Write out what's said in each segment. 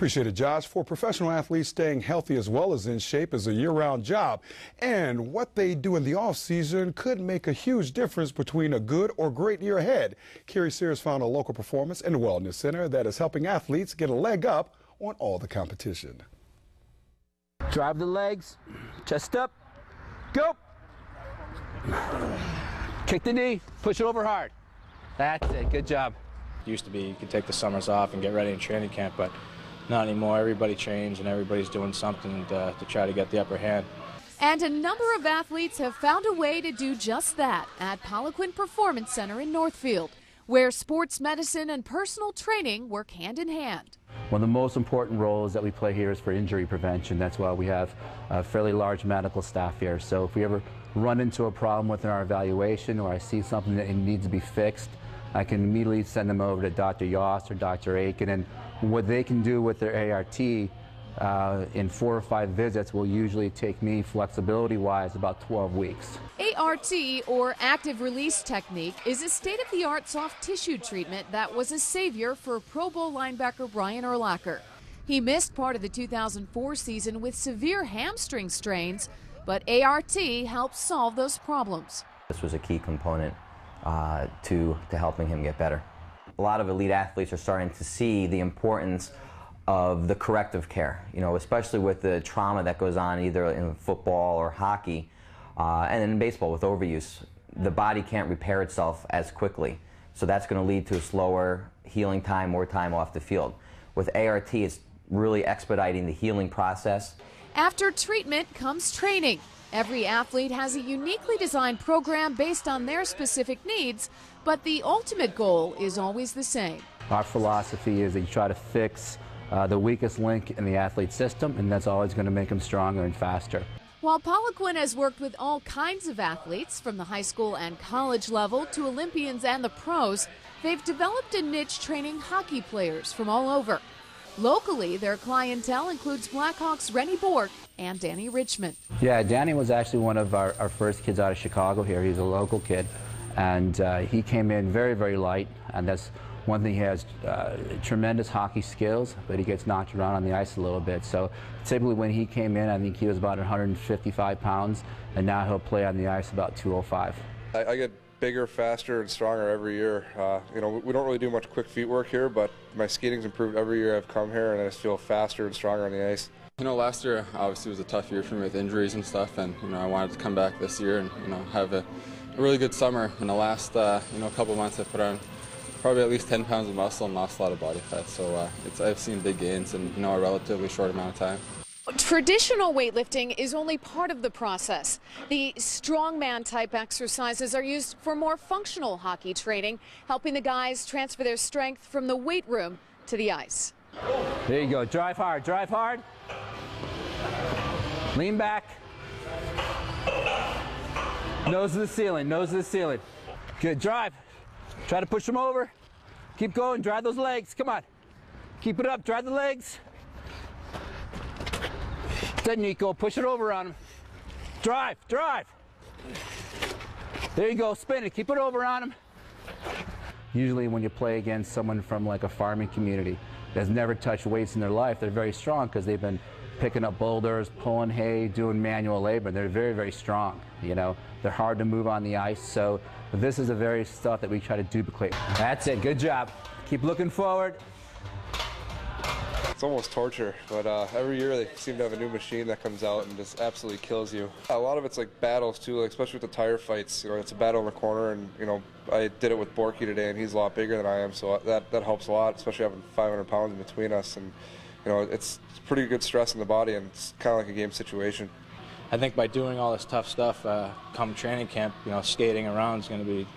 Appreciate it, Josh. For professional athletes, staying healthy as well as in shape is a year-round job. And what they do in the off-season could make a huge difference between a good or great year ahead. Kerry Sears found a local performance and wellness center that is helping athletes get a leg up on all the competition. Drive the legs, chest up, go. Kick the knee, push it over hard. That's it, good job. Used to be you could take the summers off and get ready in training camp, but not anymore. Everybody trains and everybody's doing something to try to get the upper hand. And a number of athletes have found a way to do just that at Poliquin Performance Center in Northfield, where sports medicine and personal training work hand in hand. One of the most important roles that we play here is for injury prevention. That's why we have a fairly large medical staff here. So if we ever run into a problem within our evaluation or I see something that needs to be fixed, I can immediately send them over to Dr. Yost or Dr. Aiken, and what they can do with their ART in 4 or 5 visits will usually take me, flexibility-wise, about 12 weeks. ART, or active release technique, is a state-of-the-art soft tissue treatment that was a savior for Pro Bowl linebacker Brian Urlacher. He missed part of the 2004 season with severe hamstring strains, but ART helped solve those problems. This was a key component to helping him get better. A lot of elite athletes are starting to see the importance of the corrective care, especially with the trauma that goes on either in football or hockey, and in baseball with overuse. The body can't repair itself as quickly, so that's going to lead to a slower healing time, more time off the field. With ART, it's really expediting the healing process. After treatment comes training. Every athlete has a uniquely designed program based on their specific needs, but the ultimate goal is always the same. Our philosophy is that you try to fix the weakest link in the athlete's system, and that's always going to make them stronger and faster. While Poliquin has worked with all kinds of athletes, from the high school and college level to Olympians and the pros, they've developed a niche training hockey players from all over. Locally, their clientele includes Blackhawks' Rennie Bork and Danny Richmond. Yeah, Danny was actually one of our first kids out of Chicago here. He's a local kid, and he came in very, very light, and that's one thing. He has tremendous hockey skills, but he gets knocked around on the ice a little bit. So typically when he came in, I think he was about 155 pounds, and now he'll play on the ice about 205. I get bigger, faster, and stronger every year. We don't really do much quick feet work here, but my skating's improved every year I've come here, and I just feel faster and stronger on the ice. Last year obviously was a tough year for me with injuries and stuff, and I wanted to come back this year and have a really good summer. In the last couple months, I've put on probably at least 10 pounds of muscle and lost a lot of body fat. So I've seen big gains in a relatively short amount of time. Traditional weightlifting is only part of the process. The strongman type exercises are used for more functional hockey training, helping the guys transfer their strength from the weight room to the ice. There you go. Drive hard. Drive hard. Lean back. Nose to the ceiling. Nose to the ceiling. Good. Drive. Try to push them over. Keep going. Drive those legs. Come on. Keep it up. Drive the legs. Then Nico, push it over on him. Drive, drive. There you go, spin it, keep it over on him. Usually when you play against someone from like a farming community that's never touched weights in their life, they're very strong because they've been picking up boulders, pulling hay, doing manual labor. They're very, very strong. They're hard to move on the ice. So this is the very stuff that we try to duplicate. That's it, good job. Keep looking forward. It's almost torture, but every year they seem to have a new machine that comes out and just absolutely kills you. A lot of it's like battles too, especially with the tire fights. It's a battle in the corner, and I did it with Borky today, and he's a lot bigger than I am, so that helps a lot, especially having 500 pounds in between us. And it's pretty good stress in the body, and it's kind of like a game situation. I think by doing all this tough stuff, come training camp, skating around is going to be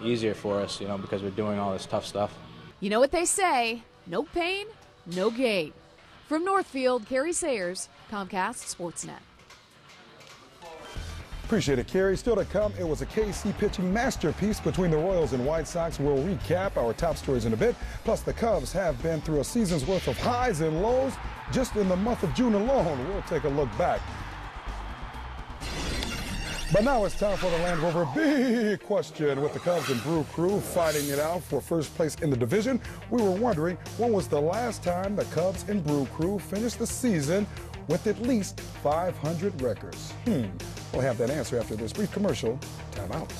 easier for us, because we're doing all this tough stuff. You know what they say, no pain, no gain. From Northfield, Kerry Sayers, Comcast Sportsnet. Appreciate it, Kerry. Still to come, it was a KC pitching masterpiece between the Royals and White Sox. We'll recap our top stories in a bit. Plus, the Cubs have been through a season's worth of highs and lows just in the month of June alone. We'll take a look back. But now it's time for the Land Rover Big Question. With the Cubs and Brew Crew fighting it out for first place in the division, we were wondering when was the last time the Cubs and Brew Crew finished the season with at least 500 records? We'll have that answer after this brief commercial. Time out.